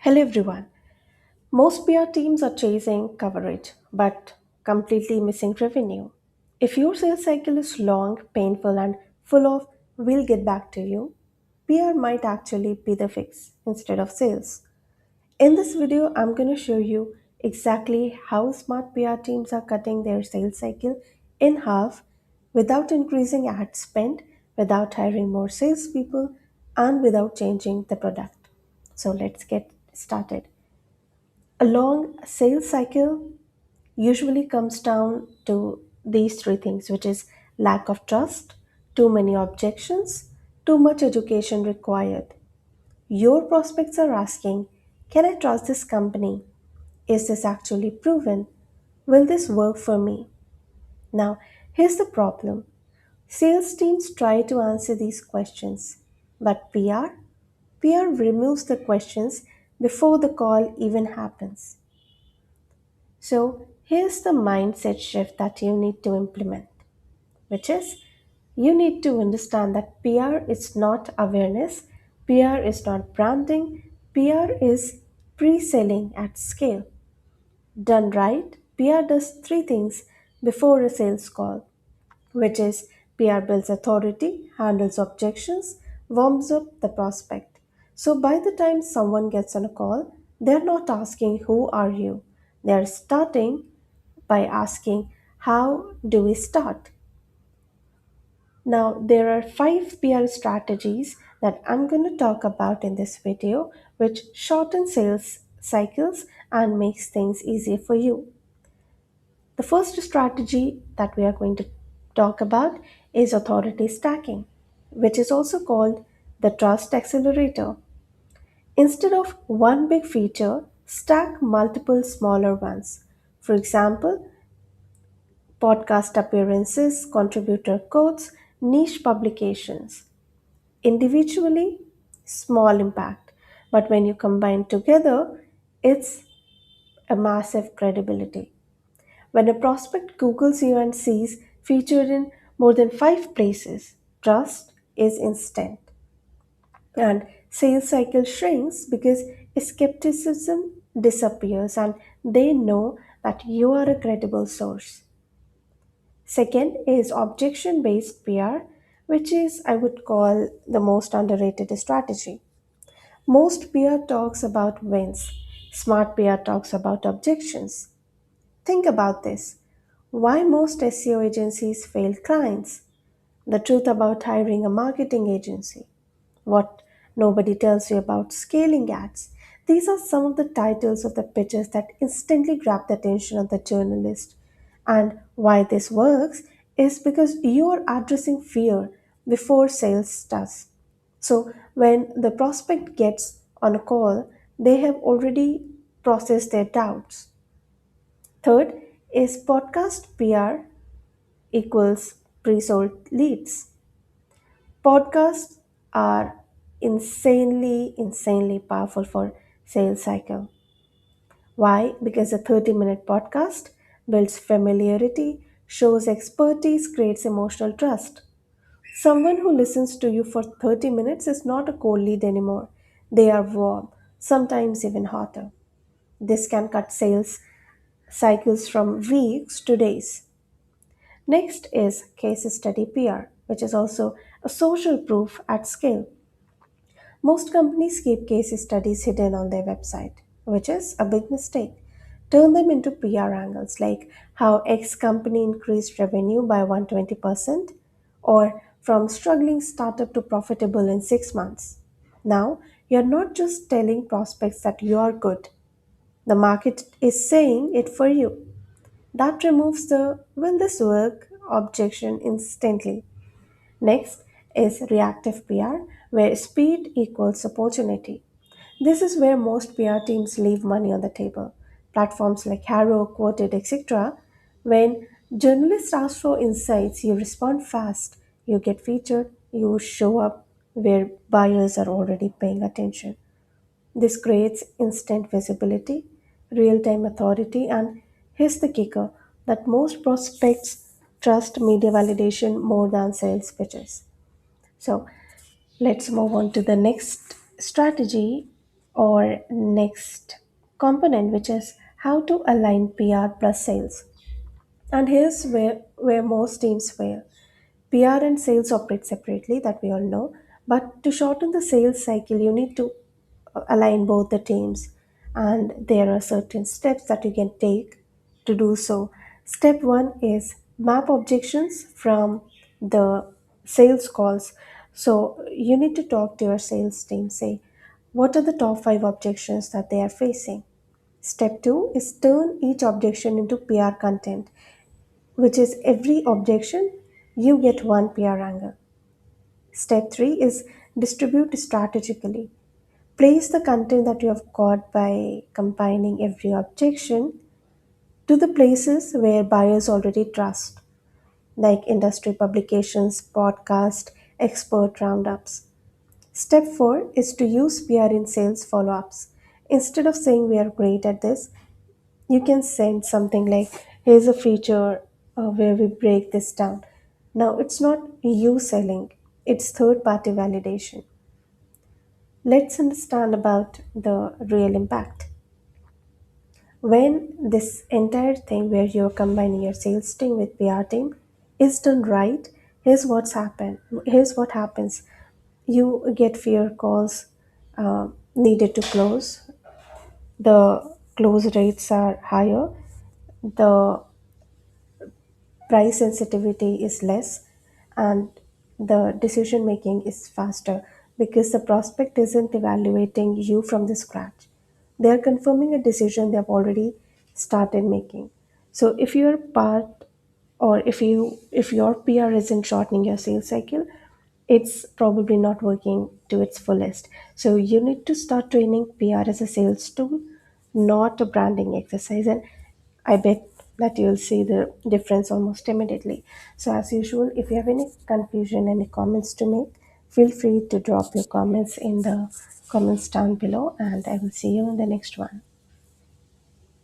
Hello everyone. Most PR teams are chasing coverage but completely missing revenue. If your sales cycle is long, painful, and full of we'll get back to you, PR might actually be the fix instead of sales. In this video, I'm going to show you exactly how smart PR teams are cutting their sales cycle in half without increasing ad spend, without hiring more salespeople, and without changing the product. So let's get started. A long sales cycle usually comes down to these three things, which is lack of trust, too many objections, too much education required. Your prospects are asking, can I trust this company? Is this actually proven? Will this work for me? Now, here's the problem. Sales teams try to answer these questions, but PR removes the questions before the call even happens. So here's the mindset shift that you need to implement, which is you need to understand that PR is not awareness, PR is not branding, PR is pre selling at scale. Done right, PR does three things before a sales call, which is PR builds authority, handles objections, warms up the prospect. So by the time someone gets on a call, they're not asking, who are you? They're starting by asking, how do we start? Now, there are five PR strategies that I'm going to talk about in this video, which shorten sales cycles and makes things easier for you. The first strategy that we are going to talk about is authority stacking, which is also called the trust accelerator. Instead of one big feature, stack multiple smaller ones. For example, podcast appearances, contributor quotes, niche publications. Individually, small impact, but when you combine together, it's a massive credibility. When a prospect Googles you and sees featured in more than five places, trust is instant. And sales cycle shrinks because skepticism disappears and they know that you are a credible source. Second is objection based PR, which is, I would call, the most underrated strategy. Most PR talks about wins, smart PR talks about objections. Think about this. Why most SEO agencies fail clients? The truth about hiring a marketing agency. What nobody tells you about scaling ads. These are some of the titles of the pitches that instantly grab the attention of the journalist. And why this works is because you are addressing fear before sales does. So when the prospect gets on a call, they have already processed their doubts. Third is podcast PR equals pre-sold leads. Podcasts are insanely powerful for sales cycle. Why? Because a 30-minute podcast builds familiarity, shows expertise, creates emotional trust. Someone who listens to you for 30 minutes is not a cold lead anymore. They are warm, sometimes even hotter. This can cut sales cycles from weeks to days. Next is case study PR, which is also a social proof at scale. Most companies keep case studies hidden on their website, which is a big mistake. Turn them into PR angles like how X company increased revenue by 120% or from struggling startup to profitable in 6 months. Now, you're not just telling prospects that you are good. The market is saying it for you. That removes the will this work objection instantly. Next is reactive PR, where speed equals opportunity. This is where most PR teams leave money on the table. Platforms like Harrow, Quoted, etc. When journalists ask for insights, you respond fast, you get featured, you show up where buyers are already paying attention. This creates instant visibility, real time authority, and here's the kicker that most prospects trust media validation more than sales pitches. So let's move on to the next strategy or next component, which is how to align PR plus sales. And here's where most teams fail. PR and sales operate separately, that we all know. But to shorten the sales cycle, you need to align both the teams. And there are certain steps that you can take to do so. Step one is map objections from the sales calls. So you need to talk to your sales team, say, what are the top five objections that they are facing? Step two is turn each objection into PR content, which is every objection you get one PR angle. Step 3 is distribute strategically. Place the content that you have got by combining every objection to the places where buyers already trust, like industry publications, podcast, expert roundups. Step 4 is to use PR in sales follow ups. Instead of saying we are great at this, you can send something like, here's a feature where we break this down. Now, it's not you selling, it's third party validation. Let's understand about the real impact. When this entire thing where you're combining your sales team with PR team is done right, here's what's happened. Here's what happens. You get fewer calls needed to close. The close rates are higher. The price sensitivity is less, and the decision making is faster because the prospect isn't evaluating you from the scratch. They are confirming a decision they have already started making. So if you're part, or if your PR isn't shortening your sales cycle, it's probably not working to its fullest. So you need to start training PR as a sales tool, not a branding exercise. And I bet that you'll see the difference almost immediately. So, as usual, if you have any confusion, any comments to make, feel free to drop your comments in the comments down below, and I will see you in the next one.